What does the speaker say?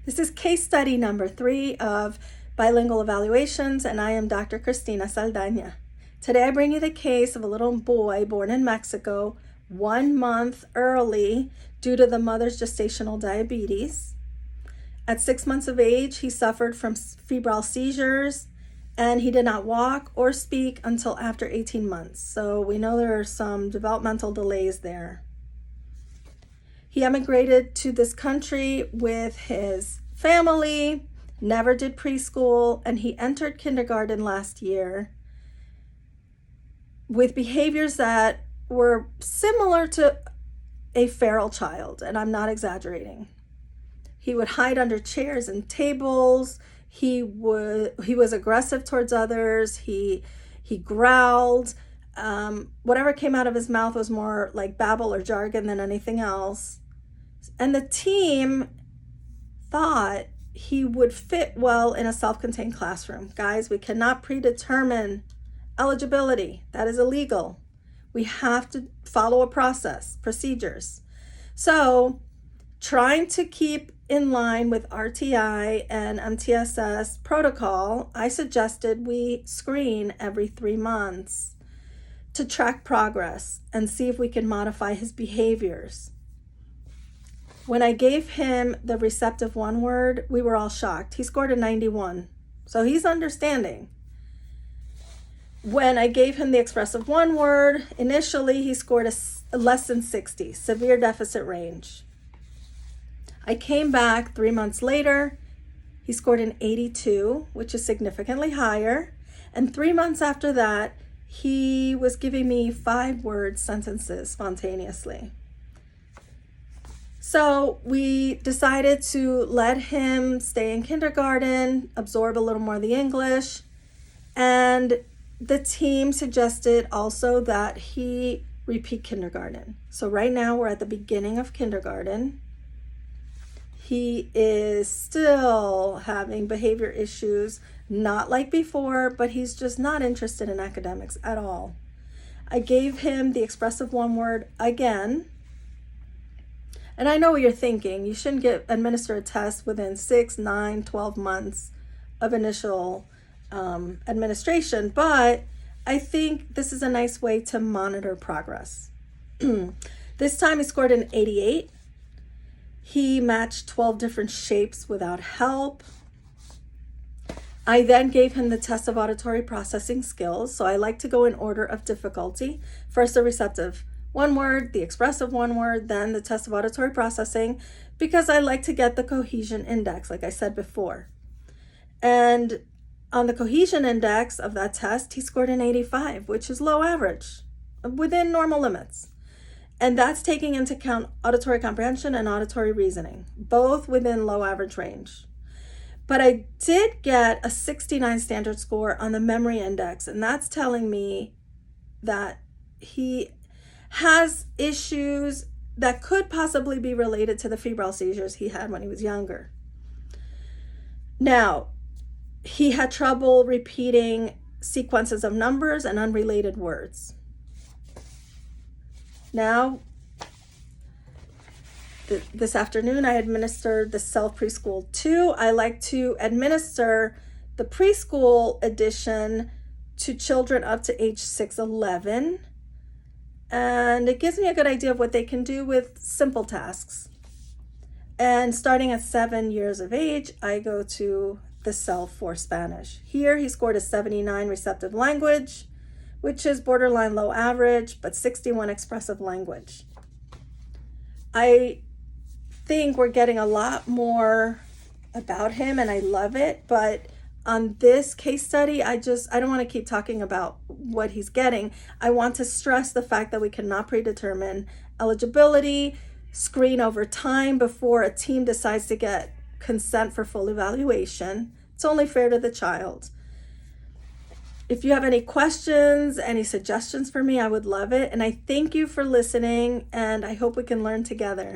This is case study number 3 of Bilingual Evaluations, and I am Dr. Cristina Saldaña. Today I bring you the case of a little boy born in Mexico 1 month early due to the mother's gestational diabetes. At 6 months of age, he suffered from febrile seizures, and he did not walk or speak until after 18 months. So we know there are some developmental delays there. He emigrated to this country with his family, never did preschool, and he entered kindergarten last year with behaviors that were similar to a feral child, and I'm not exaggerating. He would hide under chairs and tables. He was aggressive towards others. He growled. Whatever came out of his mouth was more like babble or jargon than anything else. And the team thought he would fit well in a self-contained classroom. Guys, we cannot predetermine eligibility. That is illegal. We have to follow a process, procedures. So, trying to keep in line with RTI and MTSS protocol, I suggested we screen every 3 months to track progress and see if we can modify his behaviors. When I gave him the receptive one word, we were all shocked. He scored a 91, so he's understanding. When I gave him the expressive one word, initially he scored a less than 60, severe deficit range. I came back 3 months later, he scored an 82, which is significantly higher. And 3 months after that, he was giving me 5-word sentences spontaneously. So we decided to let him stay in kindergarten, absorb a little more of the English, and the team suggested also that he repeat kindergarten. So right now we're at the beginning of kindergarten. He is still having behavior issues, not like before, but he's just not interested in academics at all. I gave him the expressive one word again. And I know what you're thinking. You shouldn't administer a test within 6, 9, 12 months of initial administration, but I think this is a nice way to monitor progress. This time he scored an 88. He matched 12 different shapes without help. I then gave him the test of auditory processing skills. So I like to go in order of difficulty. First, the receptive one word, the expressive one word, then the test of auditory processing, because I like to get the cohesion index, like I said before. And on the cohesion index of that test, he scored an 85, which is low average, within normal limits. And that's taking into account auditory comprehension and auditory reasoning, both within low average range. But I did get a 69 standard score on the memory index, and that's telling me that he has issues that could possibly be related to the febrile seizures he had when he was younger. Now, he had trouble repeating sequences of numbers and unrelated words. Now, this afternoon, I administered the Self Preschool 2. I like to administer the preschool edition to children up to age 6-11. And it gives me a good idea of what they can do with simple tasks. And starting at 7 years of age, I go to the Self for Spanish. Here, he scored a 79 receptive language, which is borderline low average, but 61 expressive language. I think we're getting a lot more about him, and I love it, but on this case study, I don't want to keep talking about what he's getting. I want to stress the fact that we cannot predetermine eligibility, screen over time before a team decides to get consent for full evaluation. It's only fair to the child. If you have any questions, any suggestions for me, I would love it. And I thank you for listening, and I hope we can learn together.